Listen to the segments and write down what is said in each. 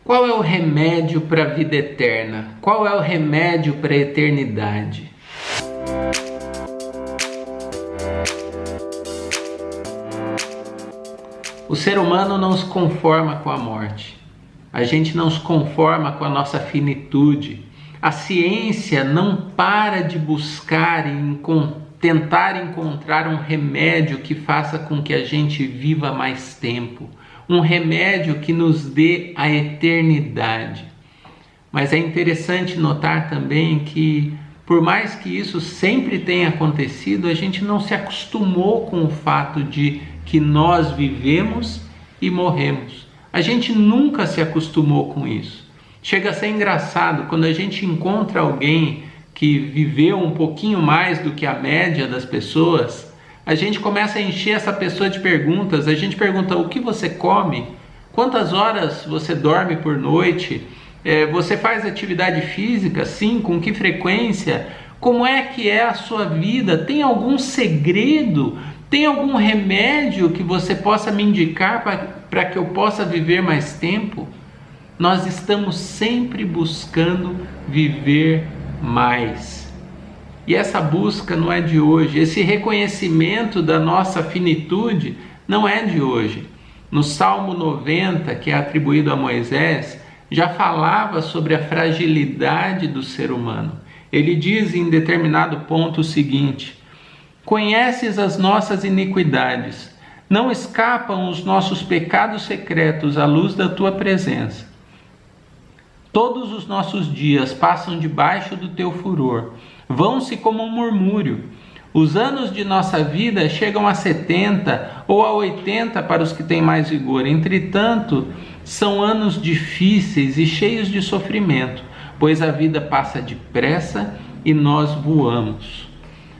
Qual é o remédio para a vida eterna? Qual é o remédio para a eternidade? O ser humano não se conforma com a morte. A gente não se conforma com a nossa finitude. A ciência não para de buscar e tentar encontrar um remédio que faça com que a gente viva mais tempo. Um remédio que nos dê a eternidade. Mas é interessante notar também que, por mais que isso sempre tenha acontecido, a gente não se acostumou com o fato de que nós vivemos e morremos. A gente nunca se acostumou com isso. Chega a ser engraçado quando a gente encontra alguém que viveu um pouquinho mais do que a média das pessoas. A gente começa a encher essa pessoa de perguntas. A gente pergunta: o que você come? Quantas horas você dorme por noite? Você faz atividade física? Sim, com que frequência? Como é que é a sua vida? Tem algum segredo? Tem algum remédio que você possa me indicar para que eu possa viver mais tempo? Nós estamos sempre buscando viver mais. E essa busca não é de hoje. Esse reconhecimento da nossa finitude não é de hoje. No Salmo 90, que é atribuído a Moisés, já falava sobre a fragilidade do ser humano. Ele diz em determinado ponto o seguinte: conheces as nossas iniquidades, não escapam os nossos pecados secretos à luz da tua presença. Todos os nossos dias passam debaixo do teu furor, vão-se como um murmúrio. Os anos de nossa vida chegam a 70 ou a 80 para os que têm mais vigor. Entretanto, são anos difíceis e cheios de sofrimento, pois a vida passa depressa e nós voamos.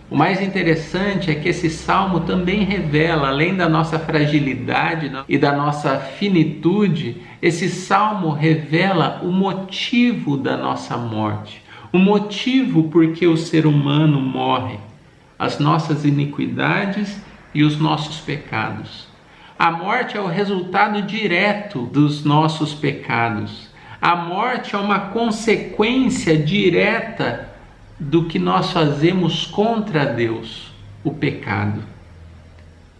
O mais interessante é que esse salmo também revela, além da nossa fragilidade e da nossa finitude, esse salmo revela o motivo da nossa morte, o motivo por que o ser humano morre, as nossas iniquidades e os nossos pecados. A morte é o resultado direto dos nossos pecados. A morte é uma consequência direta do que nós fazemos contra Deus, o pecado.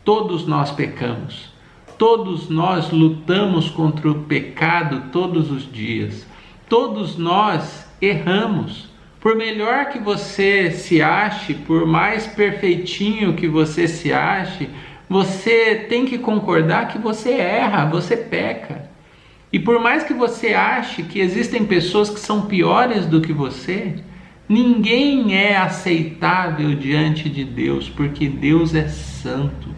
Todos nós pecamos, todos nós lutamos contra o pecado todos os dias, todos nós erramos. Por melhor que você se ache, por mais perfeitinho que você se ache, você tem que concordar que você erra, você peca. E por mais que você ache que existem pessoas que são piores do que você, ninguém é aceitável diante de Deus, porque Deus é santo,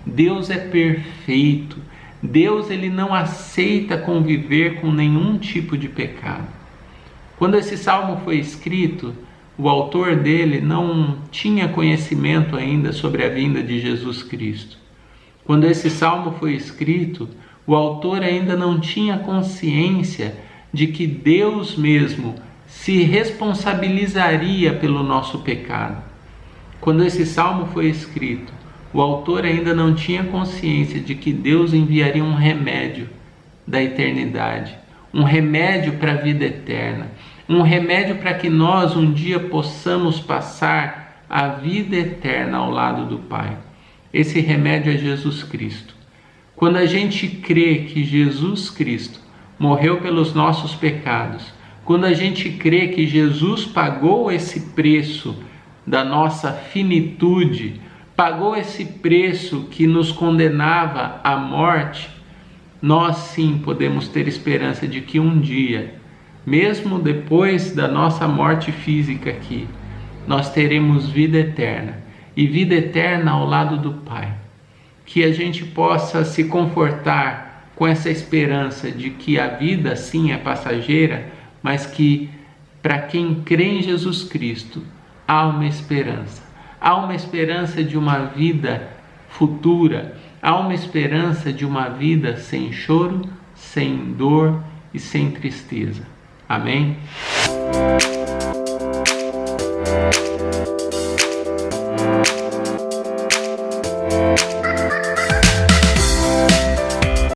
Deus é perfeito, Deus ele não aceita conviver com nenhum tipo de pecado. Quando esse salmo foi escrito, o autor dele não tinha conhecimento ainda sobre a vinda de Jesus Cristo. Quando esse salmo foi escrito, o autor ainda não tinha consciência de que Deus mesmo se responsabilizaria pelo nosso pecado. Quando esse salmo foi escrito, o autor ainda não tinha consciência de que Deus enviaria um remédio da eternidade, um remédio para a vida eterna, um remédio para que nós um dia possamos passar a vida eterna ao lado do Pai. Esse remédio é Jesus Cristo. Quando a gente crê que Jesus Cristo morreu pelos nossos pecados, quando a gente crê que Jesus pagou esse preço da nossa finitude, pagou esse preço que nos condenava à morte, nós sim podemos ter esperança de que um dia, mesmo depois da nossa morte física aqui, nós teremos vida eterna, e vida eterna ao lado do Pai. Que a gente possa se confortar com essa esperança de que a vida sim é passageira, mas que para quem crê em Jesus Cristo há uma esperança. Há uma esperança de uma vida futura. Há uma esperança de uma vida sem choro, sem dor e sem tristeza. Amém?